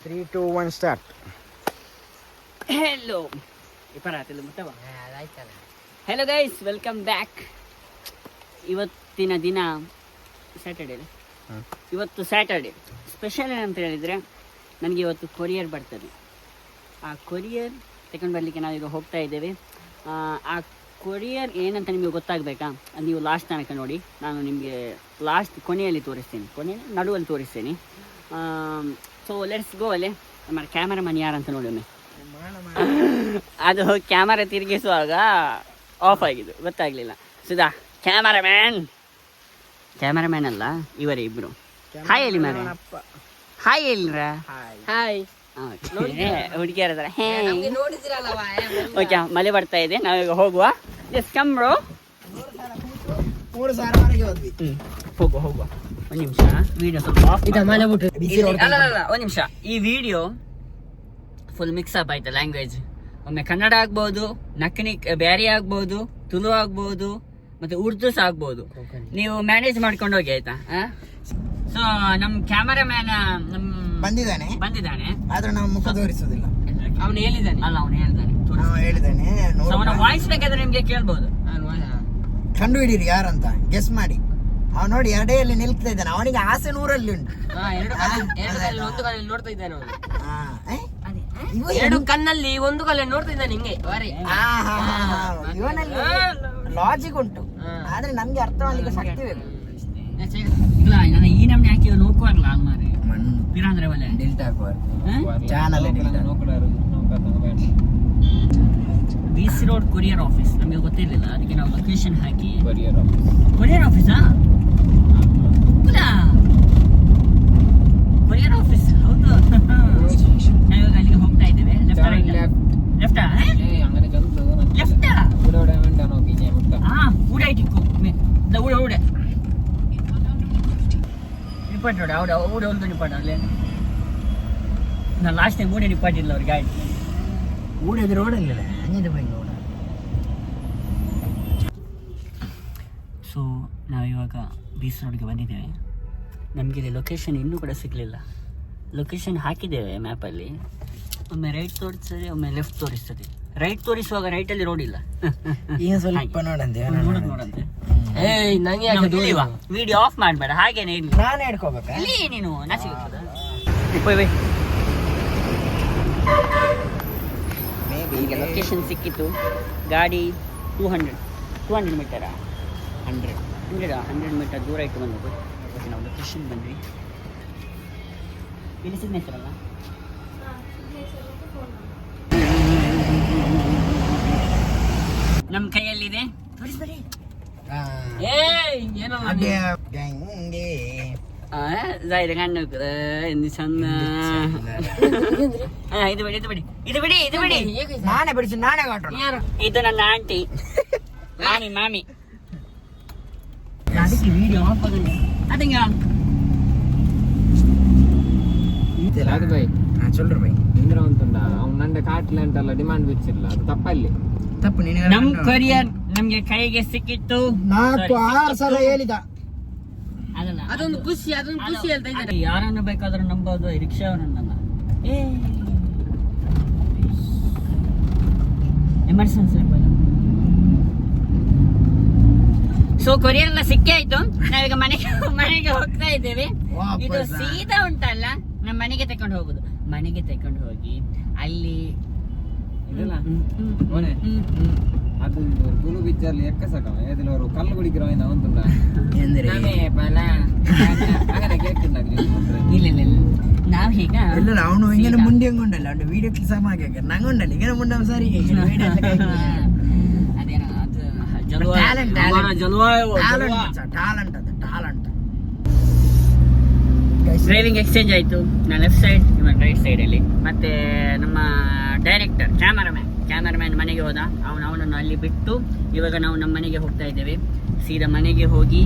3, 2, 1 start. Hello hello guys, welcome back. ಇವತ್ತಿನ ದಿನ Saturday. ಇವತ್ತು ಸ್ಯಾಟರ್ಡೇ ಸ್ಪೆಷಲ್ ಏನಂತ ಹೇಳಿದರೆ, ನನಗೆ ಇವತ್ತು ಕೊರಿಯರ್ ಬರ್ತದೆ. ಆ ಕೊರಿಯರ್ ತಗೊಂಡು ಬರಲಿಕ್ಕೆ ನಾವೀಗ ಹೋಗ್ತಾ ಇದ್ದೇವೆ. ಆ ಕೊರಿಯರ್ ಏನಂತ ನಿಮಗೆ ಗೊತ್ತಾಗಬೇಕಾ? ನೀವು ಲಾಸ್ಟ್ ತನಕ ನೋಡಿ. ನಾನು ನಿಮಗೆ ಲಾಸ್ಟ್ ಕೊನೆಯಲ್ಲಿ ತೋರಿಸ್ತೀನಿ, ನಡುವಲ್ಲಿ ತೋರಿಸ್ತೀನಿ. So let's go. ಅಲ್ಲೇ ನಮ್ಮ ಕ್ಯಾಮರಾಮನ್ ಯಾರಂತ ನೋಡಿ ಒಮ್ಮೆ. ಅದು ಕ್ಯಾಮರಾ ತಿರುಗಿಸುವಾಗ ಆಫ್ ಆಗಿದ್ದು, ಗೊತ್ತಾಗಲಿಲ್ಲ. ಸುಧಾ ಕ್ಯಾಮರಾಮ್ಯಾನ್ ಅಲ್ಲ, ಇವರೇ ಇಬ್ಬರು. ಹಾಯ್ ಹೇಳಿ ಮಾರ, ಹಾಯ್ ಹೇಳಿರ. ಹಾಯ್ ಹುಡುಗಿಯರ ಓಕೆ. ಮಳೆ ಬರ್ತಾ ಇದೆ, ನಾವೀಗ ಹೋಗುವ. ಎಸ್ ಕಮ್ ಬ್ರೋ, ಹೋಗುವ. ಒಂದು ನಿಮಿಷ, ವಿಡಿಯೋ ಸ್ವಲ್ಪ ಒಂದು ನಿಮಿಷ. ಈ ವಿಡಿಯೋ ಫುಲ್ ಮಿಕ್ಸ್ ಅಪ್ ಆಯ್ತು ಲ್ಯಾಂಗ್ವೇಜ್. ಒಮ್ಮೆ ಕನ್ನಡ ಆಗ್ಬೋದು, ನಕ್ಕನಿಕ್ ಬ್ಯಾರಿ ಆಗ್ಬೋದು, ತುಳು ಆಗ್ಬೋದು, ಮತ್ತೆ ಉರ್ದು ಸಹ ಆಗ್ಬೋದು. ನೀವು ಮ್ಯಾನೇಜ್ ಮಾಡ್ಕೊಂಡು ಹೋಗಿ, ಆಯ್ತಾ? ಸೊ ನಮ್ ಕ್ಯಾಮರಾಮ್ಯಾನ್ ಬಂದಿದ್ದಾನೆ, ಆದ್ರೆ ನಾವು ಮುಖ ತೋರಿಸುದಿಲ್ಲ. ಅವನು ಹೇಳಿದ್ದಾನೆ. ಅವನ ವಾಯ್ಸ್ ಬೇಕಾದ್ರೆ ನಿಮ್ಗೆ ಕೇಳ್ಬೋದು. ಕಂಡು ಹಿಡೀರಿ ಯಾರಂತ ಗೆಸ್ ಮಾಡಿ. ಅವ್ ನೋಡಿ ಎಡೆಯಲ್ಲಿ ನಿಲ್ತಾ ಇದ್ದಾನೆ. ಅವನಿಗೆ ಆಸೆ 100 ಉಂಟು. ನೋಡ್ತಾ ಇದ್ದಾನೆ ಎರಡು ಕಣ್ಣಲ್ಲಿ, ಒಂದು ಕಲ್ಲ ನೋಡ್ತಾ ಇದ್ದಾನೆ ಹಿಂಗೆ. ಇವನಲ್ಲಿ ಲಾಜಿಕ್ ಉಂಟು, ಆದ್ರೆ ನಮ್ಗೆ ಅರ್ಥ ಮಾಡ್ಲಿಕ್ಕೆ ಶಕ್ತಿ ಬೇಕು. ಇಲ್ಲ, ನಾನು ಈ ನಮ್ನೆ ಹಾಕಿ ನೋಕುವಾಗಲ್ಲ ಮಾರೆ ಪಿರಾಂದ್ರೆ ಒಲೆ ಡಿಲ್ಟ್ ಹಾಕುವ channel BC road courier office. ನಮಗೆ ಗೊತ್ತಿರಲಿಲ್ಲ, ಅದಕ್ಕೆ ನಾವು ಲೊಕೇಶನ್ ಹಾಕಿ ಕೊರಿಯರ್ ಆಫೀಸಾ ಕೊರಿಯರ್ ಆಫೀಸ್ ಹೌದು. ನಾವಿವಾಗ ಅಲ್ಲಿಗೆ ಹೋಗ್ತಾ ಇದ್ದೇವೆ. ಲೆಫ್ಟಾ ಊಡಾಯ್ತಿಕ್ಕು ಊಡೆ ನಿಪಾಟ್ ನೋಡಿ. ಊಡೆ ಒಂದು ನಿಪಾಟ ಅಲ್ಲೇ. ನಾನು ಲಾಸ್ಟ್ ಟೈಮ್ ಊಡೆ ನಿಪಾಟಿಲ್ಲ ಅವ್ರಿಗೆ. ಗಾಡಿ ಊಡದು ರೋಡಲ್ಲಿಲ್ಲ, ಹಂಗಿದೆ ಬೈ ರೋಡ. ಸೊ ನಾವಿವಾಗ BC ರೋಡ್ಗೆ ಬಂದಿದ್ದೇವೆ. ನಮಗೆ ಇಲ್ಲಿ ಲೊಕೇಶನ್ ಇನ್ನೂ ಕೂಡ ಸಿಗಲಿಲ್ಲ. ಲೊಕೇಶನ್ ಹಾಕಿದ್ದೇವೆ ಮ್ಯಾಪಲ್ಲಿ. ಒಮ್ಮೆ ರೈಟ್ ತೋರಿಸ್ತದೆ, ಒಮ್ಮೆ ಲೆಫ್ಟ್ ತೋರಿಸ್ತದೆ. ರೈಟ್ ತೋರಿಸುವಾಗ ರೈಟಲ್ಲಿ ರೋಡ್ ಇಲ್ಲ. ಈಗ ಸ್ವಲ್ಪ ನೋಡಂತೆ ವಿಡಿಯೋ ಆಫ್ ಮಾಡಬೇಡ, ಹಾಗೇನೆ ಇಲ್ಲಿ ನಾನೇ ಹಿಡ್ಕೋಬೇಕ ಇಲ್ಲಿ ನೀನು ನಾಚಿಕೆ. ಈಗ ಲೊಕೇಶನ್ ಸಿಕ್ಕಿತ್ತು. ಗಾಡಿ 200 ಮೀಟರಾ 100 ಮೀಟರ್ ದೂರ ಇಟ್ಟು ಬಂದದ್ದು. ಓಕೆ, ನಾವು ಲೊಕೇಶನ್ ಬಂದ್ವಿ. ಇಲ್ಲಿ ಸಿಗ್ನೇಚರ್ ಅಲ್ಲ, ನಮ್ಮ ಕೈಯಲ್ಲಿದೆ. ತೋರಿಸ್ಬೇಡಿ. ಏನೋ ಕಣ್ಣು ಎಂದು ಚಂದ. ಇದು ಬಿಡಿ. ನಾನೇ ಬಿಡಿಸಿ ನಾನೇ ಕಾಟು. ಇದು ನನ್ನ ಆಂಟಿ ಮಾಮಿ. ಅದಕ್ಕೆ ವಿಡಿಯೋ ಆಫ್ ಆಗಿದೆ. ಅದಂಗ ಅದು ಬೈ ಚೊಲ್ರು ಬೈ ಇಂದ್ರ ಅಂತಂದ ಅವ್ನು ನಂದೆ ಕಾಟ್ಲೆ ಅಂತೆಲ್ಲ ಡಿಮಾಂಡ್ ಬಿಚ್ಚಿಲ್ಲ. ಅದು ತಪ್ಪಲ್ಲಿ ತಪ್ಪು. ನಮ್ ಕೊರಿಯರ್ ನಮ್ಗೆ ಕೈಗೆ ಸಿಕ್ಕಿತ್ತು. 4-6 ಸಲ ಹೇಳಿದ. ಅದಲ್ಲ, ಅದೊಂದು ಖುಷಿ ಹೇಳ್ತಾ ಇದ್ದಾರೆ. ಯಾರನ್ನು ಬೇಕಾದ್ರೂ ನಂಬೋದು, ರಿಕ್ಷಾವರನ್ನ. ಎಮರ್ಜೆನ್ಸಿ. ಸೊ ಕೊರಿಯರ್ ಎಲ್ಲ ಸಿಕ್ಕೇ ಆಯ್ತು. ನಾವೀಗ ಮನೆಗೆ ಹೋಗ್ತಾ ಇದ್ದೇವೆ. ಇದು ಸೀದಾ ಉಂಟಲ್ಲ, ನಮ್ಮ ಮನೆಗೆ ತಕೊಂಡು ಹೋಗುದು. ಮನೆಗೆ ತಕೊಂಡು ಹೋಗಿ ಅಲ್ಲಿ ಅದು ಗುರು ಬಿಚ್ಚಲ್ಲಿ ಎಕ್ಕಸಕ ಏದಿಲ್ಲ ಅವರು ಕಲ್ಲು ಕುಡಿக்கிறೋ ಅವಂತುಂಡ ಎಂದ್ರೆ ಇಲ್ಲ ನಾವ್ ಹೀಗ ಇಲ್ಲ ಅವನು ಹಿಂಗೆ ಮುಂದೆ ಹಂಗೊಂಡಲ್ಲ ಅವ್ನು ವಿಡಿಯೋ ಕ್ಲಿಸ್ ಆಗಿ ನಂಗೊಂಡಲ್ಲ ಈಗ ಮುಂದೆ ಸರಿ. ಅದೇನೋ ಅದು ಟ್ಯಾಲೆಂಟ್. ಡ್ರೈವಿಂಗ್ ಎಕ್ಸ್ಚೇಂಜ್ ಆಯ್ತು. ನಾನು ಲೆಫ್ಟ್ ಸೈಡ್, ಇವನ್ ರೈಟ್ ಸೈಡ್ ಅಲ್ಲಿ. ಮತ್ತೆ ನಮ್ಮ ಡೈರೆಕ್ಟರ್ ಕ್ಯಾಮರಾಮ್ಯಾನ್ ಮನೆಗೆ ಹೋದ. ಅವನನ್ನು ಅಲ್ಲಿ ಬಿಟ್ಟು ಇವಾಗ ನಾವು ನಮ್ಮ ಮನೆಗೆ ಹೋಗ್ತಾ ಇದ್ದೇವೆ. ಸೀದಾ ಮನೆಗೆ ಹೋಗಿ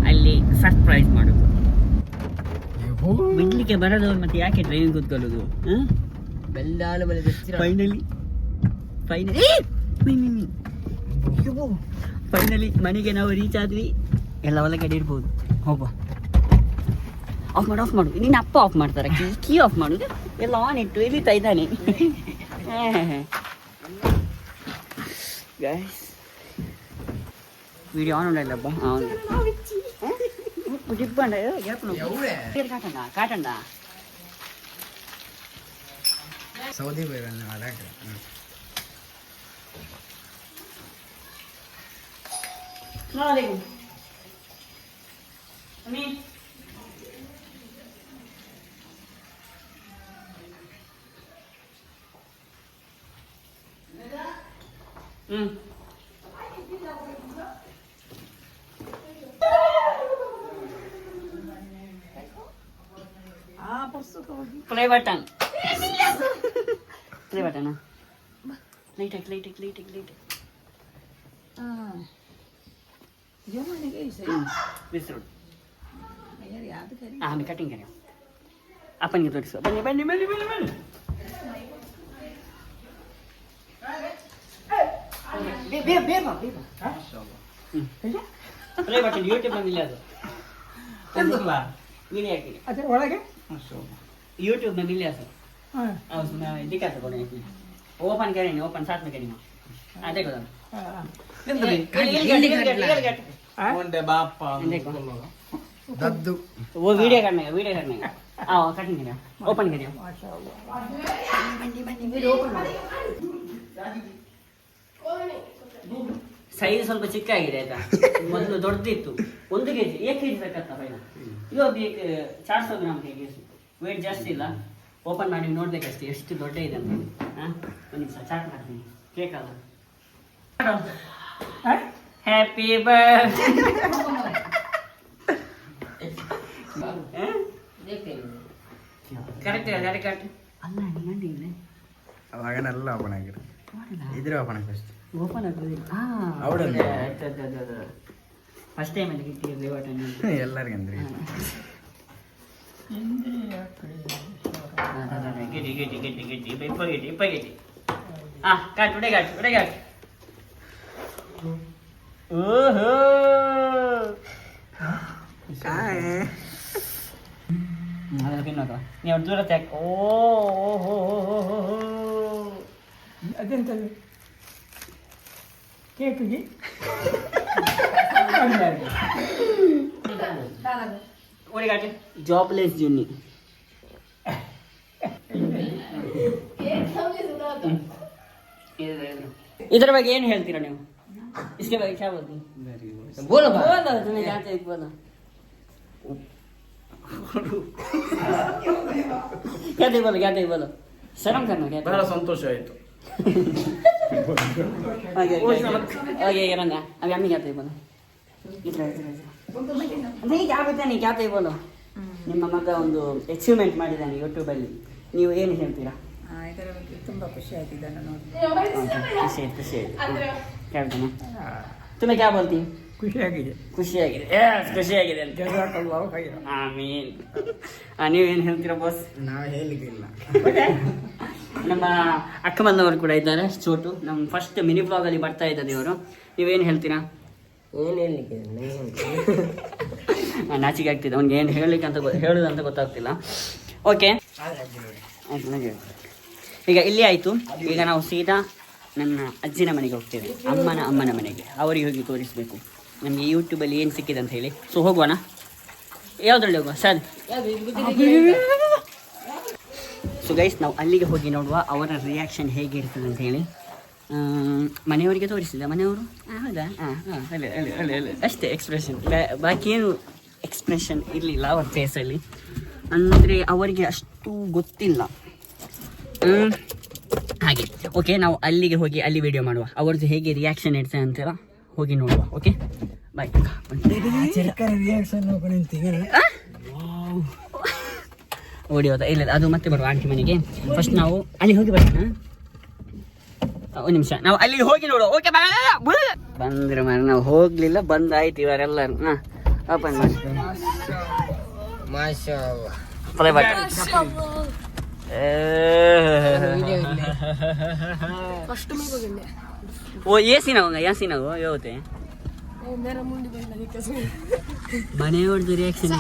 ಅಲ್ಲಿ ಸರ್ಪ್ರೈಸ್ ಮಾಡೋದು. ಬಿಡ್ಲಿಕ್ಕೆ ಬರೋದವ್ರು ಮತ್ತೆ ಯಾಕೆ ಡ್ರೈವಿಂಗ್ ಕೂತ್ಕೊಳ್ಳೋದು? ಫೈನಲಿ ಮನೆಗೆ ನಾವು ರೀಚ್ ಆದ್ವಿ. ಎಲ್ಲ ಒಳಗಡೆ ಇರ್ಬೋದು. ಹೋಗುವ. ಆಫ್ ಮಾಡು ನಿನ್ನ ಅಪ್ಪ ಆಫ್ ಮಾಡ್ತಾರೆ ಕೀ ಆಫ್ ಮಾಡುದು ಎಲ್ಲ ಆನ್ ಇಟ್ಟು ಎಲ್ಲಿತಾ ಇದ್ದಾನೆ. ಗೈಸ್ ವಿಡಿಯೋ ಆನ್ ఉండಲ್ಲబ్బా అవును ಡಿಪ್ಪಂಡ ಕಾಟಂಡ ಸೌದಿ ಬೇಗನೆ ಅದಾಕೆ ಅಸ್ಸಲಾಮುಅಲೈಕುಂ ಅಮೀನ್ ಪ್ಲೇ ಬಟನ್ ಲೈಟ್ ಆಮೇಲೆ ಕಟಿಂಗ್ ಕರಿ ಅಪ್ಪನಿಗೆ ತೋರಿಸುವ ಬನ್ನಿ ಪ್ಲೇ ಬಟನ್ ಯೂಟ್ಯೂಬ್ ನಲ್ಲಿ ಅದು ವಿಡಿಯೋ ಹಾಕಿ ಅದರ ಒಳಗೆ यूट्यूब में मिले सर उसमें दिखा था बोले ओपन करेंगे ओपन साथ में करेंगे आ देखो ದದ್ದು वो वीडियो करने का आओ कटिंग करें ओपन करिए ಸೈಜ್ ಸ್ವಲ್ಪ ಚಿಕ್ಕ ಆಗಿದೆ ಆಯ್ತಾ ಮೊದಲು ದೊಡ್ಡದಿತ್ತು 1 kg 1 kg ತಕ್ಕಂತ ಫೈನ ಇವಾಗ 400 ಗ್ರಾಮ್ ಕೆಜಿ ವೇಟ್ ಜಾಸ್ತಿ ಇಲ್ಲ ಓಪನ್ ಮಾಡಿ ನೋಡ್ಬೇಕಷ್ಟೇ ಎಷ್ಟು ದೊಡ್ಡ ಇದೆ ಅಂತ ಒಂದು ನಿಮಿಷ ಚಾಟ್ ಮಾಡ್ತೀನಿ ಕೇಕ್ ಅಲ್ಲ ಹ್ಯಾಪಿ ಕರೆಕ್ಟ್ ಅಲ್ಲ ನಂಡಿ ಇಲ್ಲ ಅವಾಗನೆಲ್ಲ ಓಪನ್ ಆಗಿರು ಇದ್ರೆ ಓಪನ್ ಆಗಿ ಫಸ್ಟ್ ಓಪನ್ ಆಗ್ತದೆ ಫಸ್ಟ್ ಟೈಮ್ ಅಲ್ಲಿ ಗಿಟ್ಟಿದೆ ಬಟನ್ ಎಲ್ಲರಿಗೂ ಅಂದ್ರೆ ಗಿಟ್ಟಿ ಕಾಟ್ ಓಹೋ ನೀವು ದೂರ ತ್ಯಾಕ್ ಓಹೋ ಅದೆಂತ ಕೇಕಿಗೆ ಓಡಿಗಾಟಿ ಜಾಬ್ಲೆಸ್ ಜುನ್ನಿ ಇದರ ಬಗ್ಗೆ ಏನು ಹೇಳ್ತೀರಾ ನೀವು इसके बारे क्या बोलती बोलो तुम्हें जानते हैं बोलो क्या थे बोलो शर्म करना क्या ಬಹಳ ಸಂತೋಷ ಆಯ್ತು. ओके रंगा अभी अम्मी क्या थे बोलो नहीं क्या बोलते नहीं क्या थे बोलो ನಿಮ್ಮ ಮಗ ಒಂದು ಅಚೀವ್ಮೆಂಟ್ ಮಾಡಿದ್ದಾನೆ ಯೂಟ್ಯೂಬಲ್ಲಿ ನೀವು ಏನು ಹೇಳ್ತೀರಾ? ಇದರ ಬಗ್ಗೆ ತುಂಬ ಖುಷಿ ಆಯ್ತಿದ್ದಾನೆ ನೋಡಿ. ಖುಷಿ ಹೇಳ್ತಾನೆ तुम्हें क्या बोलती ಖುಷಿಯಾಗಿದೆ ಖುಷಿಯಾಗಿದೆ ಅಂತ ಜಜಾಕಲ್ಲಾಹು ಖೈರ. ಆಮೀನ್. ನೀವೇನು ಹೇಳ್ತೀರಾ ಬಾಸ್? ನಾವು ಹೇಳಿದಿಲ್ಲ. ನಮ್ಮ ಅಕ್ಕ ಬಂದವರು ಕೂಡ ಇದ್ದಾರೆ ಚೋಟು ನಮ್ಮ ಫಸ್ಟ್ ಮಿನಿ ಬ್ಲಾಗಲ್ಲಿ ಬರ್ತಾ ಇದ್ದಾರೆ ಇವರು ನೀವೇನು ಹೇಳ್ತೀರಾ? ಏನು ಹೇಳಲಿಕ್ಕೆ ನಾಚಿಕೆ ಆಗ್ತಿದೆ ಅವ್ನಿಗೆ ಏನು ಹೇಳಲಿಕ್ಕೆ ಅಂತ ಹೇಳೋದಂತ ಗೊತ್ತಾಗ್ತಿಲ್ಲ. ಓಕೆ ಈಗ ಇಲ್ಲಿ ಆಯಿತು. ಈಗ ನಾವು ಸೀದಾ ನನ್ನ ಅಜ್ಜಿನ ಮನೆಗೆ ಹೋಗ್ತೇವೆ, ಅಮ್ಮನ ಮನೆಗೆ. ಅವರಿಗೆ ಹೋಗಿ ತೋರಿಸಬೇಕು ನಮಗೆ ಯೂಟ್ಯೂಬಲ್ಲಿ ಏನು ಸಿಕ್ಕಿದೆ ಅಂತ ಹೇಳಿ. ಸೊ ಹೋಗುವಣ, ಯಾವುದ್ರಲ್ಲಿ ಹೋಗುವ ಸರ್? ಸೊ ಗೈಸ್ ನಾವು ಅಲ್ಲಿಗೆ ಹೋಗಿ ನೋಡುವ ಅವರ ರಿಯಾಕ್ಷನ್ ಹೇಗಿರ್ತದೆ ಅಂತ ಹೇಳಿ. ಮನೆಯವರಿಗೆ ತೋರಿಸಿದ ಮನೆಯವರು ಹೌದಾ ಅಲ್ಲ ಅಷ್ಟೇ ಎಕ್ಸ್ಪ್ರೆಷನ್, ಬಾಕಿ ಏನು ಎಕ್ಸ್ಪ್ರೆಷನ್ ಇರಲಿಲ್ಲ ಅವ್ರ ಫೇಸಲ್ಲಿ. ಅಂದರೆ ಅವರಿಗೆ ಅಷ್ಟು ಗೊತ್ತಿಲ್ಲ ಹಾಗೆ. ಓಕೆ ನಾವು ಅಲ್ಲಿಗೆ ಹೋಗಿ ಅಲ್ಲಿ ವಿಡಿಯೋ ಮಾಡುವ, ಅವ್ರದ್ದು ಹೇಗೆ ರಿಯಾಕ್ಷನ್ ಇರ್ತದೆ ಅಂತೆಲ್ಲ ಹೋಗಿ ನೋಡುವ. Okay bye. ಓಡಿ ಹೋದ ಇಲ್ಲ ಅದು ಮತ್ತೆ ಬರುವ ಆಂಟಿ ಮನೆಗೆ. ಫಸ್ಟ್ ನಾವು ಅಲ್ಲಿ ಹೋಗಿ ಬರೋಣ. ಒಂದು ನಿಮಿಷ ನಾವು ಅಲ್ಲಿಗೆ ಹೋಗಿ ನೋಡುವ. ಓಕೆ ಬಂದ್ರೆ ಮಾರ ನಾವು ಹೋಗ್ಲಿಲ್ಲ, ಬಂದಾಯ್ತು ಇವರೆಲ್ಲರೂ. ಹಾಂ ಓಪನ್ ಮಾಡಿ ಪ್ಲೇ ಬಟನ್. वो ये सीना होगा, यहाँ सीना हो ये होते हैं ಮನೆಯವ್ರದ್ದು ರಿಯಾಕ್ಷನ್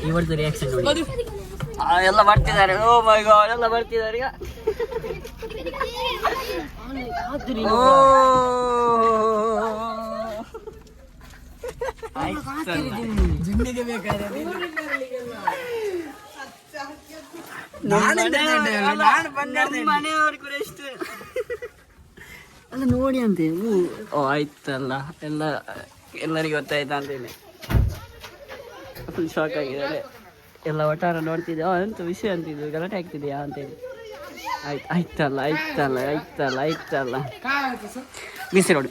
ಇವರದ್ದು ರಿಯಾಕ್ಷನ್ ನೋಡಿ. ಎಲ್ಲ ಬರ್ತಿದ್ದಾರೆ. ಓ ಮೈ ಗಾಡ್, ಎಲ್ಲ ಬರ್ತಿದ್ದಾರೆ ಈಗ. ಜಿಮ್ಮಿಗೆ ಬೇಕಾದ್ರೆ ಮನೆಯವ್ರು ಕೂಡ ಎಷ್ಟು ಅಲ್ಲ ನೋಡಿ ಅಂತೆ. ಓ ಆಯ್ತಲ್ಲ, ಎಲ್ಲರಿಗೂ ಗೊತ್ತಾಯ್ತಾ ಅಂತೇಳಿ ಫುಲ್ ಶಾಕ್ ಆಗಿದ್ದಾರೆ. ಎಲ್ಲ ಒಟ್ಟಾರ ನೋಡ್ತಿದ್ದೆ. ಎಂತ ವಿಷಯ ಅಂತಿದ್ದು, ಗಲಾಟೆ ಆಗ್ತಿದೆಯಾ ಅಂತೇಳಿ. ಆಯ್ತಲ್ಲ ಬಿಸಿ ನೋಡಿ.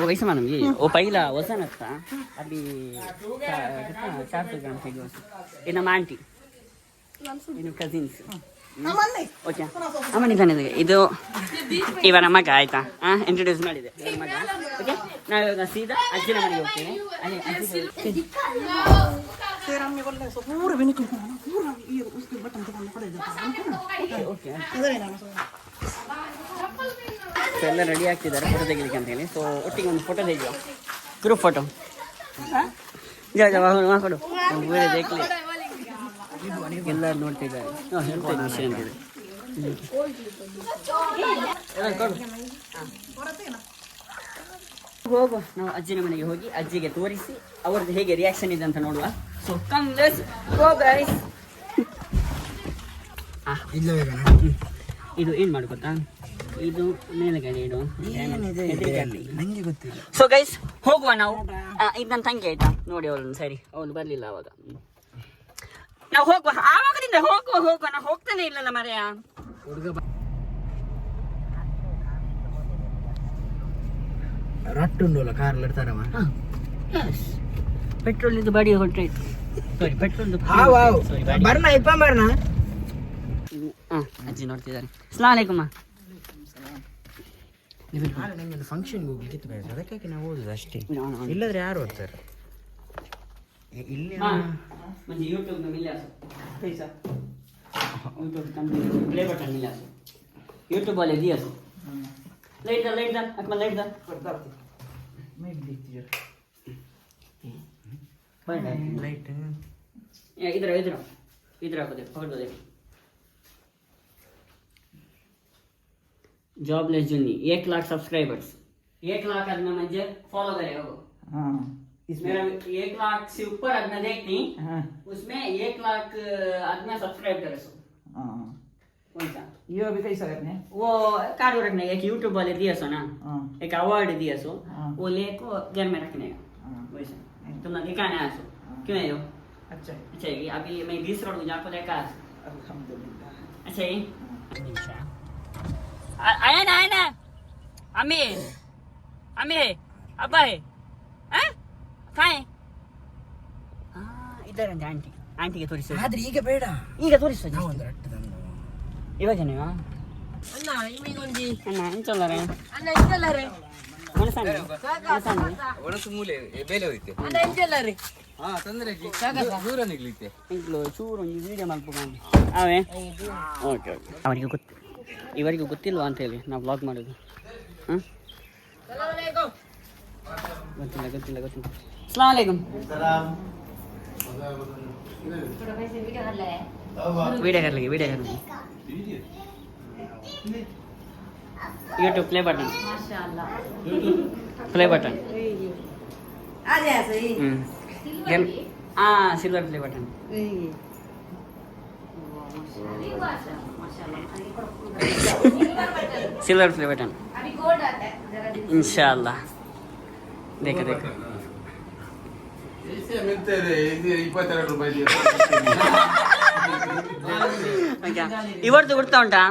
वैसे मालूम ये वो पहला वजन था अभी 400 ग्राम के गोस इन आंटी इन कजिन्स ಓಕೆ ಅಮ್ಮನಿದ್ದಾನೆ. ಇದು ಇವರ ಮಗ ಆಯ್ತಾ, ಇಂಟ್ರೊಡ್ಯೂಸ್ ಮಾಡಿದೆ ಇವರ ಮಗ. ಓಕೆ, ನಾವಿವಾಗ ಸೀದಾ ಅಜ್ಜಿನ ಮನೆಗೆ ಹೋಗ್ತೇವೆ. ಎಲ್ಲ ರೆಡಿ ಆಗ್ತಿದ್ದಾರೆ ಫೋಟೋ ತೆಗಿಲಿಕ್ಕೆ ಅಂತ ಹೇಳಿ. ಸೊ ಒಟ್ಟಿಗೆ ಒಂದು ಫೋಟೋ ತೆಗೆಯುವ, ಗ್ರೂಪ್ ಫೋಟೋ. ಕೊಡು ಬೇರೆ ದೇಖ್ಲಿ. ಎಲ್ಲರೂ ನೋಡ್ತಿದ್ದಾರೆ. ಹೇಳ್ತೇನೆ ವಿಷಯ ಅಂತೇಳಿ. ಹೋಗುವ, ನಾವು ಅಜ್ಜಿನ ಮನೆಗೆ ಹೋಗಿ ಅಜ್ಜಿಗೆ ತೋರಿಸಿ ಅವ್ರದ್ದು ಹೇಗೆ ರಿಯಾಕ್ಷನ್ ಇದೆ ಅಂತ ನೋಡುವ. So come let's go guys. ಇದು ಏನು ಮಾಡು ಗೊತ್ತಾ, ಇದು ಮೇಲೆಗಡೆ ಇಡು, ನಂಗೆ ಗೊತ್ತಿಲ್ಲ. ಸೊ ಗೈಸ್ ಹೋಗುವ ನಾವು. ಇದು ನನ್ನ ತಂಗಿ ಆಯ್ತಾ, ನೋಡಿ ಅವಳನ್ನು. ಸರಿ, ಅವಳು ಬರಲಿಲ್ಲ ಅವಾಗ. ನಾವು ಹೋಗುವ, ಆವಾಗದಿಂದ ಹೋಗುವ ನಾವು ಹೋಗ್ತಾನೆ ಇಲ್ಲಲ್ಲ ಮರೆಯ ಹುಡುಗ ರಟ್ಟುಂಡಲ್ಲ ಕಾರ್ ಇಡ್ತಾರಮ್ಮ. ಪೆಟ್ರೋಲ್ ಇದು ಬಾಡಿ ಹೊರಟಾಯ್ತು. ಸಾರಿ, ಪೆಟ್ರೋಲ್ ಬರ್ನ ಇಪ್ಪ ಬರ್ನ. ಅಜ್ಜಿ ನೋಡ್ತಿದ್ದಾರೆ. ಅಸ್ಸಲಾಮು ಅಲೈಕುಮ್. ನಂಗೆ ಫಂಕ್ಷನ್ಗೆ ಹೋಗ್ಲಿಕ್ಕೆ ಬೇಕು, ಅದಕ್ಕಾಗಿ ನಾವು ಓದುದು ಅಷ್ಟೇ. ಇಲ್ಲದ್ರೆ ಯಾರು ಓದ್ತಾರೆ ಇಲ್ಲಿ? म्हणजे यूट्यूब में मिले असो पैसा, यूट्यूब कंपनी प्ले बटन मिले असो, यूट्यूब वाले दिए असो. लाइट दा अकमल लाइट दा मैं देखती जरा लाइट इधर आपको देखो, पकड़ दो देखो. जॉबलेस जुन्नी 1 लाख सब्सक्राइबर्स. 1 लाख आदमी म्हणजे फॉलो करे हो. मेरा 1 लाख से ऊपर आदमी देखनी, उसमें 1 लाख आदमी सब्सक्राइब करे सो. कौन सा ये अभी कैसा करने हैं? वो कार्ड रखने एक यूट्यूब वाले दिया सो ना, एक अवार्ड दिया सो, वो ले को घर में रखने का वैसा. तुम दिखाने आया सो क्यों है हो? अच्छा अच्छा है. अभी मैं 20 रोड में जाकर देखा. अल्हम्दुलिल्लाह. अच्छा है. आया ना अम्मी है अब्बा है कहाँ है? इधर ಅಂತ ಆಂಟಿಗೆ ತೋರಿಸು. ಆದ್ರೆ ಈಗ ಬೇಡ, ಈಗ ತೋರಿಸು. ನಾವು ಒಂದು ರಟ್ಟು ತಂದು ಇವಾಗ ನೀವಾ ಅಣ್ಣ ಇಮಿಗೊಂದಿ ಅಣ್ಣ ಎಂಚಲ್ಲರೆ ಅಣ್ಣ ಎಂಚಲ್ಲರೆ ಒಣಸು ಮೂಲೆ ಬೇಲೆ ಹೋಯ್ತೆ. ಅಣ್ಣ ಎಂಚಲ್ಲರೆ ಹಾ ತೊಂದರೆ ದೂರ ನಿಗ್ಲಿಕ್ಕೆ ಇಂಗ್ಲು ಚೂರು ಒಂದು ವಿಡಿಯೋ ಮಾಡ್ಕೊಂಡು ಅವೇ. ಓಕೆ ಇವರಿಗೂ ಗೊತ್ತಿಲ್ವಾ ಅಂತ ಹೇಳಿ ನಾವು ವ್ಲಾಗ್ ಮಾಡೋದು. ಹಾಂ ಗೊತ್ತಿಲ್ಲ. अस्सलाम वालेकुम. वीडियो कर लगी यूट्यूब प्ले बटन माशाअल्लाह प्ले बटन आ जाए सही silver play button silver play button अभी गोल्ड आता है जरा इंशाल्लाह. देखो ಇವರದ್ದು ಗುರ್ತಾ ಉಂಟಾ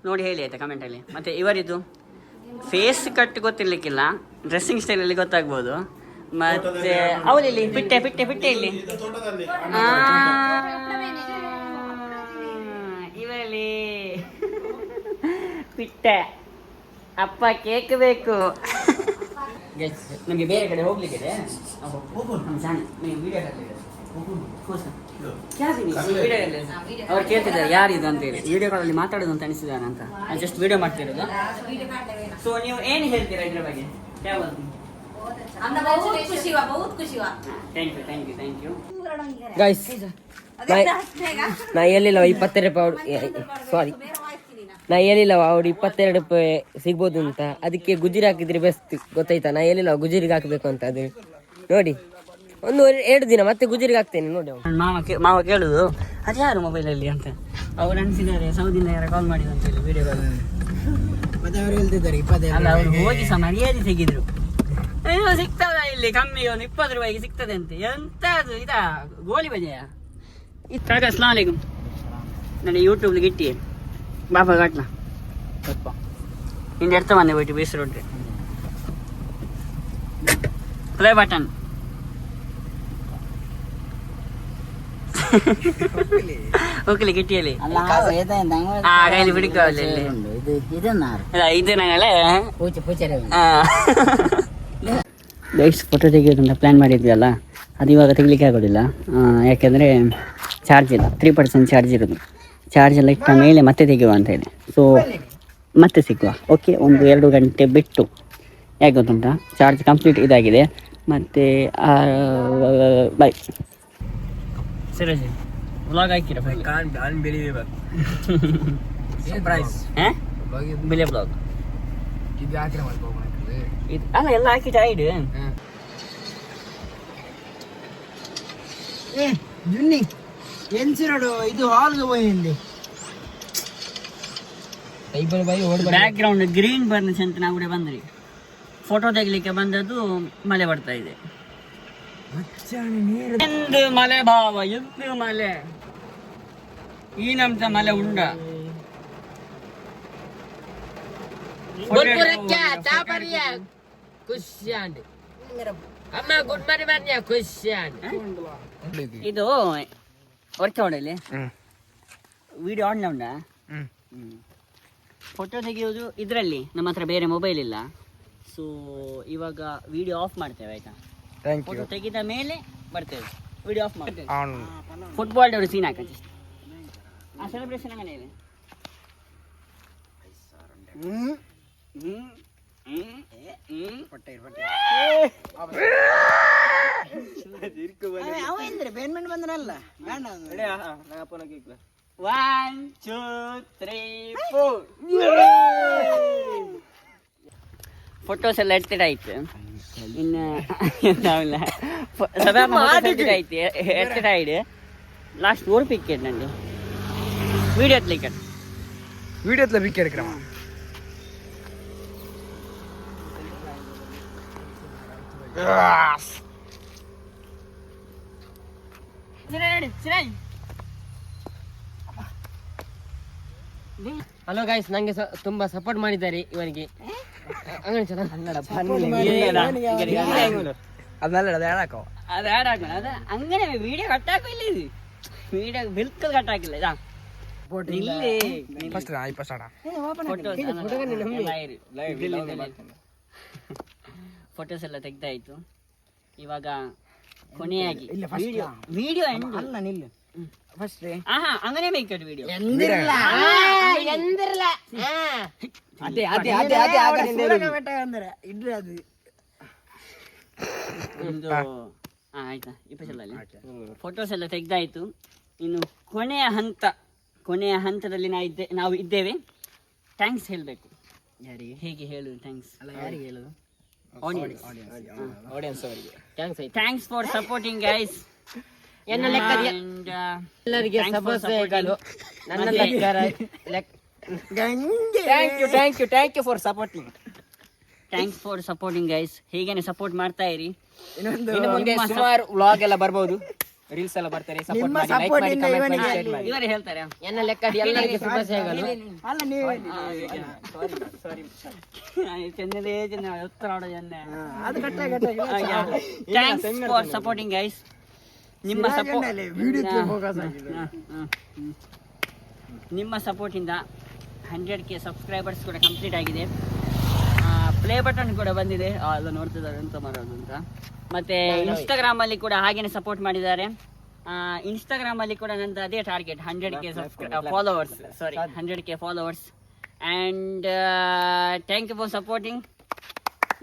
ನೋಡಿ ಹೇಳಿ ಆಯ್ತಾ ಕಮೆಂಟಲ್ಲಿ. ಮತ್ತು ಇವರಿದ್ದು ಫೇಸ್ ಕಟ್ ಗೊತ್ತಿರ್ಲಿಕ್ಕಿಲ್ಲ, ಡ್ರೆಸ್ಸಿಂಗ್ ಸ್ಟೈಲಲ್ಲಿ ಗೊತ್ತಾಗ್ಬೋದು. ಮತ್ತೆ ಅವಳಿಲ್ಲಿ ಪಿಟ್ಟೆ ಇಲ್ಲಿ ಇವರಲ್ಲಿ ಪಿಟ್ಟೆ. ಅಪ್ಪ ಕೇಕ್ ಬೇಕು. ನಮಗೆ ಬೇರೆ ಕಡೆ ಹೋಗ್ಲಿಕ್ಕಿದೆ, ವಿಡಿಯೋ ಹಾಕ್ಲಿದೆ. ಅವ್ರು ಕೇಳ್ತಿದ್ದಾರೆ ಯಾರಿದು ಅಂತ ಹೇಳಿ ವಿಡಿಯೋ ಕಾಲಲ್ಲಿ ಮಾತಾಡೋದು ಅಂತ ಅನಿಸಿದಾನ ಅಂತ ನಾನು ಜಸ್ಟ್ ವಿಡಿಯೋ ಮಾಡ್ತಿರೋದು. ಸೊ ನೀವು ಏನು ಹೇಳ್ತೀರಾ ಇದ್ರ ಬಗ್ಗೆ? Thank you. ಗೈಸ್ ನಾ ಹೇಳಿಲ್ಲ 22 ರೂಪಾಯಿ ಸಾರಿ ನಾ ಹೇಳಿಲ್ಲ ಅವ್ರು 22 ರೂಪಾಯಿ ಸಿಗ್ಬೋದು ಅಂತ, ಅದಕ್ಕೆ ಗುಜರಿ ಹಾಕಿದ್ರೆ ಬೆಸ್ಟ್ ಗೊತ್ತಾಯ್ತಾ? ನಾ ಹೇಳಿಲ್ಲ ಗುಜರಿಗೆ ಹಾಕಬೇಕು ಅಂತ. ಅದು ನೋಡಿ 1-2 ದಿನ ಮತ್ತೆ ಗುಜರಿಗೆ ಹಾಕ್ತೇನೆ ನೋಡಿ. ಮಾವ ಕೇಳುದು ಅದು ಯಾರು ಮೊಬೈಲಲ್ಲಿ ಅಂತ. ಅವ್ರು ಅನಿಸಿದ್ದಾರೆ ಸೌದಿಯಿಂದ ಯಾರು ಕಾಲ್ ಮಾಡಿದ್ರು ಅಂತ ಹೇಳಿ ವಿಡಿಯೋ ಕಾಲ್. ಮತ್ತೆ ಅವ್ರು ಹೇಳ್ತಿದ್ದಾರೆ 22. ಅಲ್ಲ ಅವ್ರು ಹೋಗಿ ಸಹ ಮರ್ಯಾದೆ ತೆಗಿದ್ರು. ಇದು ಸಿಗ್ತದ ಇಲ್ಲಿ ಕಮ್ಮಿ 20 ರೂಪಾಯಿಗೆ ಸಿಗ್ತದೆ ಅಂತ. ಎಂತ ಅದು ಇದಾ ಗೋಲಿ ಬಜೆಯ ಕಾಕ? ಅಸ್ಲಾಂ ಅಲೈಕುಂ. ನನ್ನ ಯೂಟ್ಯೂಬ್ಗೆ ಇಟ್ಟಿ ಬಾಪಾ ಕಾಟ್ಲ ಇಂದು ಎಡ್ತ ಬಂದೆ ಹೋಯ್ತು ಬೇಸರೊಟ್ಟೆ ಪ್ಲೇ ಬಟನ್ ಹೋಗ್ಲಿ ಗಿಟ್ಟಿಯಲ್ಲಿ ಕೈಲಿ ಬಿಡಿಕಲ್ಲಿ ಇದು ನಂಗಲೇ ಲೈಟ್ಸ್ ಫೋಟೋ ತೆಗೆಯೋದಂತ ಪ್ಲ್ಯಾನ್ ಮಾಡಿದ್ವಿ ಅಲ್ಲ, ಅದು ಇವಾಗ ತೆಗಿಲಿಕ್ಕೆ ಆಗೋದಿಲ್ಲ. ಯಾಕೆಂದರೆ ಚಾರ್ಜ್ ಇಲ್ಲ, 3% ಚಾರ್ಜ್ ಇರೋದು. ಚಾರ್ಜ್ ಎಲ್ಲ ಇಟ್ಟ ಮೇಲೆ ಮತ್ತೆ ತೆಗೆಯುವ ಅಂತ ಹೇಳಿ. ಸೊ ಮತ್ತೆ ಸಿಗುವ, ಓಕೆ. 1-2 ಗಂಟೆ ಬಿಟ್ಟು. ಯಾಕೆ ಗೊತ್ತುಂಟಾ, ಚಾರ್ಜ್ ಕಂಪ್ಲೀಟ್ ಇದಾಗಿದೆ. ಮತ್ತು ಬಾಯ್ ಸಿರಾಜ್ ವ್ಲಾಗ್ ಹಾಕಿರ ಬಿಲೆ ಬ್ಲಾಗ್ ಇದು ಅಲ್ಲ ಎಲ್ಲ ಹಾಕಿ ಟೈಡ್ ಜುನ್ನಿ ಎನ್ಸಿರೋಡು ಇದು ಹಾಲ್ಗೆ ಹೋಗಿ ಬ್ಯಾಕ್ ಗ್ರೌಂಡ್ ಗ್ರೀನ್ ಬರ್ನ್ಸ್ ಅಂತ ನಾವು ಕೂಡ ಬಂದ್ರಿ. ಫೋಟೋ ತೆಗಿಲಿಕ್ಕೆ ಬಂದದ್ದು ಮಳೆ ಬರ್ತಾ ಇದೆ. ಎಂದು ಮಳೆ ಭಾವ ಎಂದು ಮಳೆ ಈ ನಮ್ತ ಮಳೆ ಉಂಡ ಇದು ವರ್ಕ್ ಹೊಡಲಿ ವಿಡಿಯೋ ಆನ್ ಉಂಡ. ಫೋಟೋ ತೆಗೆಯೋದು ಇದರಲ್ಲಿ ನಮ್ಮ ಹತ್ರ ಬೇರೆ ಮೊಬೈಲ್ ಇಲ್ಲ. ಸೊ ಇವಾಗ ವಿಡಿಯೋ ಆಫ್ ಮಾಡ್ತೇವೆ ಆಯ್ತಾ? ಫೋಟೋ ತೆಗೆದ ಮೇಲೆ ಬರ್ತೇವೆ, ವಿಡಿಯೋ ಆಫ್ ಮಾಡ್ತೇವೆ. ಫುಟ್ಬಾಲ್ ಅವರು ಸೀನ್ ಹಾಕಿ ಆ ಸೆಲೆಬ್ರೇಷನ್ ಅಂಗನೇ ಇದೆ. ಬೇನ್ಮೆಂಟ್ ಬಂದ್ರಲ್ಲ 1 2 3 4 ಫೋಟೋಸ್ ಎಲ್ಲ ಎತ್ತಿಡಾಯ್ತು. ಇನ್ನು ಎತ್ತಿಡಾಯ್ತು. ಲಾಸ್ಟ್ 4 ಪಿಕೆಟ್ ನಂಗೆ ವಿಡಿಯೋ ವಿಕೆಟ್ ಕ್ರಮ. ಹಲೋ ಗೈಸ್, ನಂಗೆ ತುಂಬಾ ಸಪೋರ್ಟ್ ಮಾಡಿದ್ದಾರೆ ಇವನಿಗೆ. ಹಂಗನೆ ವಿಡಿಯೋ ಕಟ್ಟಾಕು ಇಲ್ಲ, ಇದು ವಿಡಿಯೋ ಬಿಲ್ಕುಲ್ ಕಟ್ಟಾಕಿಲ್ಲ. ಇದಾ ಫೋಟೋಸ್ ಎಲ್ಲ ತೆಗ್ದಾಯ್ತು. ಇವಾಗ ಕೊನೆಯಾಗಿ ವಿಡಿಯೋ ಫಸ್ಟ್ ಹಂಗನೇ ಮೇಕಟ್ ವಿಡಿಯೋ ಆಯ್ತಾ? ಫೋಟೋಸ್ ಎಲ್ಲ ತೆಗ್ದಾಯ್ತು. ಇನ್ನು ಕೊನೆಯ ಹಂತದಲ್ಲಿ ನಾವು ಇದ್ದೇವೆ. ಥ್ಯಾಂಕ್ಸ್ ಹೇಳಬೇಕು. ಯಾರಿಗೆ ಹೇಗೆ ಹೇಳುದು? ಥ್ಯಾಂಕ್ಸ್ ಯಾರಿಗೆ ಹೇಳುದು? ಆಡಿಯನ್ಸ್ ಅವರಿಗೆ ಥ್ಯಾಂಕ್ಸ್ ಫಾರ್ ಸಪೋರ್ಟಿಂಗ್ ಗೈಸ್. ಎನ್ನ ಲೆಕ್ಕದ ಎಲ್ಲರಿಗೆ ಶುಭಾಶಯಗಳು. ನನ್ನ thank you for supporting. Thanks for supporting guys. ಹೀಗೇನೆ ಸಪೋರ್ಟ್ ಮಾಡ್ತಾ ಇರಿ. ಇನ್ನು ಮುಂದೆ ಸುಮಾರು ವ್ಲಾಗ್ ಎಲ್ಲ ಬರ್ಬೋದು, ರೀಲ್ಸ್ ಎಲ್ಲ ಬರ್ತಾರೆ. ಸಪೋರ್ಟ್ ಮಾಡಿ, ಲೈಕ್ ಮಾಡಿ, ಕಮೆಂಟ್ ಮಾಡಿ, ಶೇರ್ ಮಾಡಿ. ಇವರೇ ಹೇಳ್ತಾರೆ ಎನ್ನ ಲೆಕ್ಕದ ಎಲ್ಲರಿಗೆ ಶುಭಾಶಯಗಳು. Thanks for supporting guys. ನಿಮ್ಮ ಸಪೋರ್ಟಿಂದ 100K ಸಬ್ಸ್ಕ್ರೈಬರ್ಸ್ ಕೂಡ ಕಂಪ್ಲೀಟ್ ಆಗಿದೆ. ಪ್ಲೇ ಬಟನ್ ಕೂಡ ಬಂದಿದೆ, ಎಲ್ಲ ನೋಡ್ತಿದ್ದಾರೆ ಎಂತ ಮಾಡೋದು ಅಂತ. ಮತ್ತೆ ಇನ್ಸ್ಟಾಗ್ರಾಮ್ ಅಲ್ಲಿ ಕೂಡ ಹಾಗೇನೆ ಸಪೋರ್ಟ್ ಮಾಡಿದ್ದಾರೆ. ಇನ್ಸ್ಟಾಗ್ರಾಮಲ್ಲಿ ಕೂಡ ನಂದು ಅದೇ target 100K followers 100K followers. And thank you for supporting.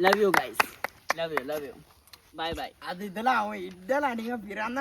Love you guys, love you. Bye bye. ಅದು ಇದೆಲ್ಲ ಅವ ಇದ್ದಲ್ಲ ನೀವು ಬಿರನ್ನ